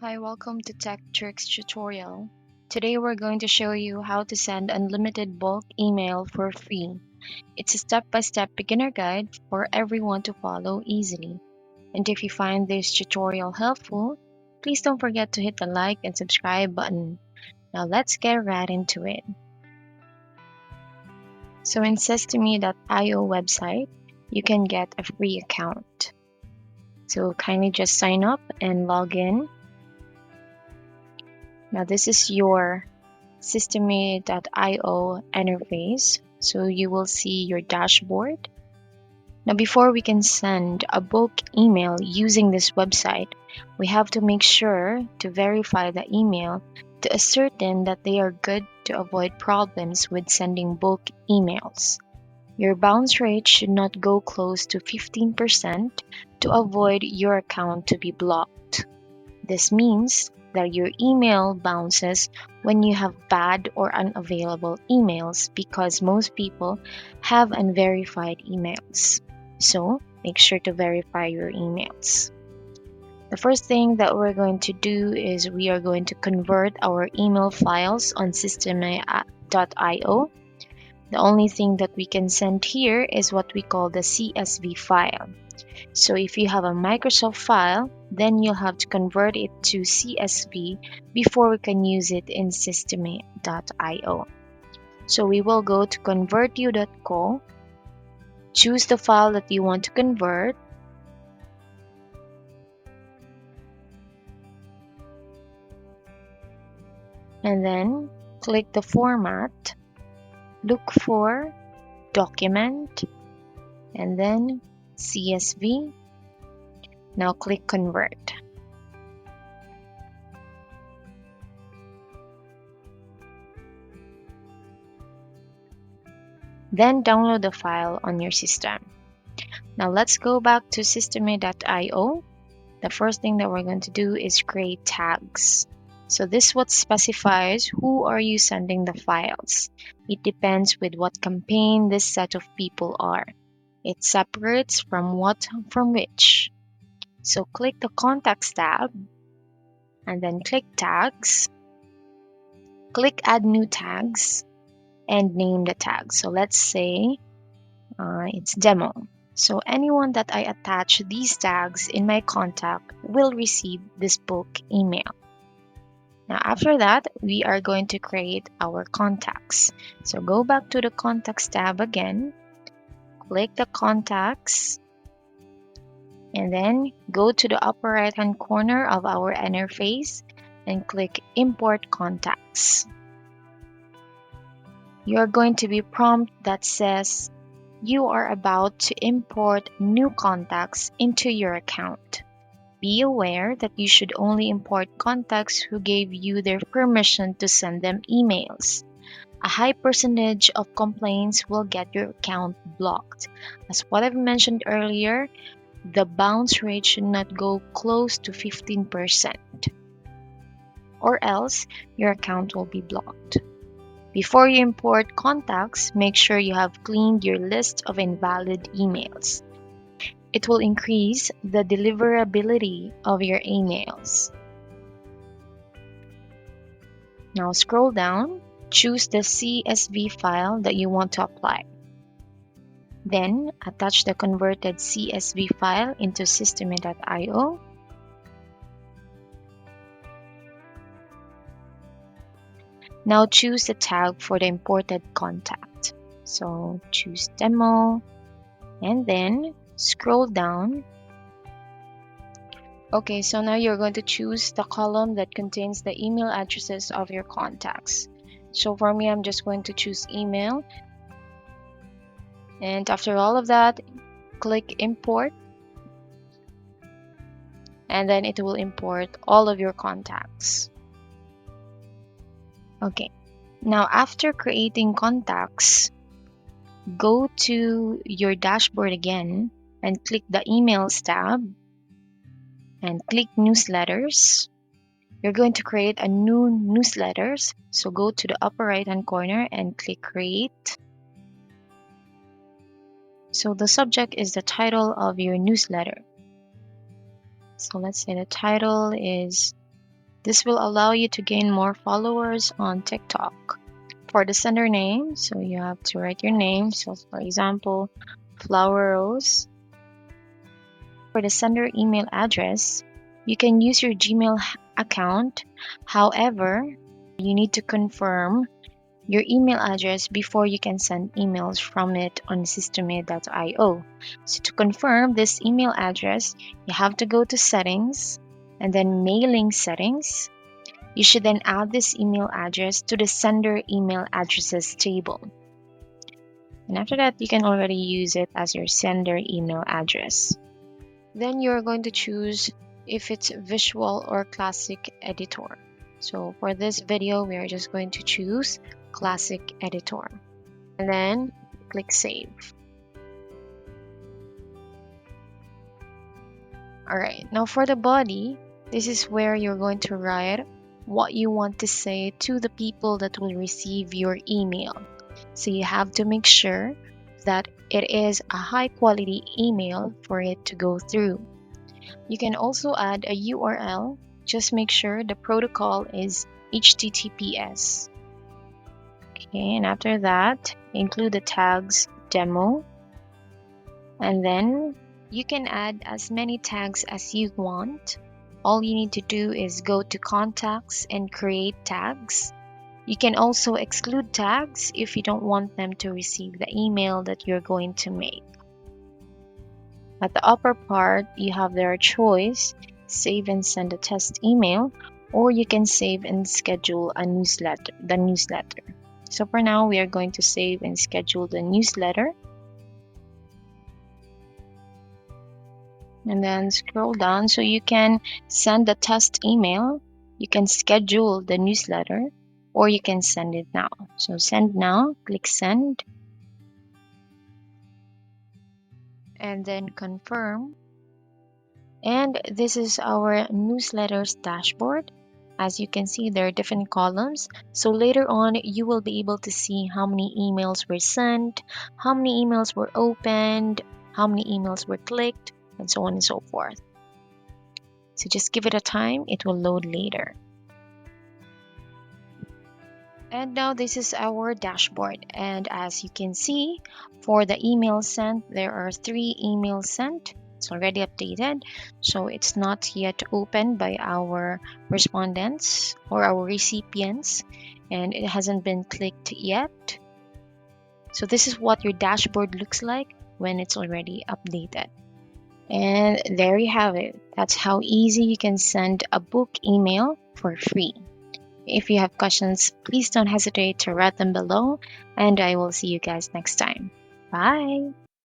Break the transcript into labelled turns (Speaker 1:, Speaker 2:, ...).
Speaker 1: Hi, welcome to Tech Tricks tutorial. Today we're going to show you how to send unlimited bulk email for free. It's a step-by-step beginner guide for everyone to follow easily. And if you find this tutorial helpful, please don't forget to hit the like and subscribe button. Now let's get right into it. So in Systeme.io website, you can get a free account. So kindly just sign up and log in. Now this is your Systeme.io interface. So you will see your dashboard. Now, before we can send a bulk email using this website, we have to make sure to verify the email to ascertain that they are good to avoid problems with sending bulk emails. Your bounce rate should not go close to 15% to avoid your account to be blocked. This means that your email bounces when you have bad or unavailable emails because most people have unverified emails. So make sure to verify your emails. The first thing that we're going to do is we are going to convert our email files on Systeme.io. The only thing that we can send here is what we call the CSV file. So if you have a Microsoft file, then you'll have to convert it to CSV before we can use it in Systeme.io. So we will go to convertu.co, choose the file that you want to convert, and then click the format, look for document, and then CSV. Now click convert. Then download the file on your system. Now let's go back to Systeme.io. The first thing that we're going to do is create tags. So this is what specifies who are you sending the files. It depends with what campaign this set of people are. It separates from what from which. So click the Contacts tab and then click Tags. Click Add New Tags and name the tag. So let's say it's Demo. So anyone that I attach these tags in my contact will receive this bulk email. Now after that, we are going to create our contacts. So go back to the Contacts tab again, click the Contacts, and then go to the upper right hand corner of our interface and click Import Contacts. You're going to be prompted that says you are about to import new contacts into your account. Be aware that you should only import contacts who gave you their permission to send them emails. A high percentage of complaints will get your account blocked. As what I've mentioned earlier, the bounce rate should not go close to 15%, or else your account will be blocked. Before you import contacts, make sure you have cleaned your list of invalid emails. It will increase the deliverability of your emails. Now scroll down, choose the CSV file that you want to apply. Then attach the converted CSV file into Systeme.io. Now choose the tag for the imported contact. So choose Demo and then scroll down. Okay, so now you're going to choose the column that contains the email addresses of your contacts. So for me, I'm just going to choose email. And after all of that, click import. And then it will import all of your contacts. Okay, now after creating contacts, go to your dashboard again and click the emails tab and click newsletters. You're going to create a new newsletters. So go to the upper right hand corner and click create. So the subject is the title of your newsletter. So let's say the title is This will allow you to gain more followers on TikTok. For the sender name, so you have to write your name. So, for example, Flower Rose. For the sender email address, you can use your Gmail account. However, you need to confirm your email address before you can send emails from it on systeme.io. So to confirm this email address, you have to go to settings and then mailing settings. You should then add this email address to the sender email addresses table. And after that, you can already use it as your sender email address. Then you're going to choose if it's visual or classic editor. So for this video, we are just going to choose classic editor and then click save. All right, now for the body, this is where you're going to write what you want to say to the people that will receive your email. So you have to make sure that it is a high quality email for it to go through. You can also add a URL. Just make sure the protocol is HTTPS. Okay, and after that, include the tags demo. And then you can add as many tags as you want. All you need to do is go to contacts and create tags. You can also exclude tags if you don't want them to receive the email that you're going to make. At the upper part, you have their choice, save and send a test email, or you can save and schedule the newsletter. So for now, we are going to save and schedule the newsletter. And then scroll down so you can send the test email, you can schedule the newsletter, or you can send it now. So send now, click send, and then confirm. And this is our newsletters dashboard. As you can see, there are different columns. So later on, you will be able to see how many emails were sent, how many emails were opened, how many emails were clicked, and so on and so forth. So just give it a time, it will load later. And now this is our dashboard. And as you can see, for the email sent, there are 3 emails sent. It's already updated. So it's not yet opened by our respondents or our recipients. And it hasn't been clicked yet. So this is what your dashboard looks like when it's already updated. And there you have it. That's how easy you can send a book email for free. If you have questions, please don't hesitate to write them below, and I will see you guys next time. Bye!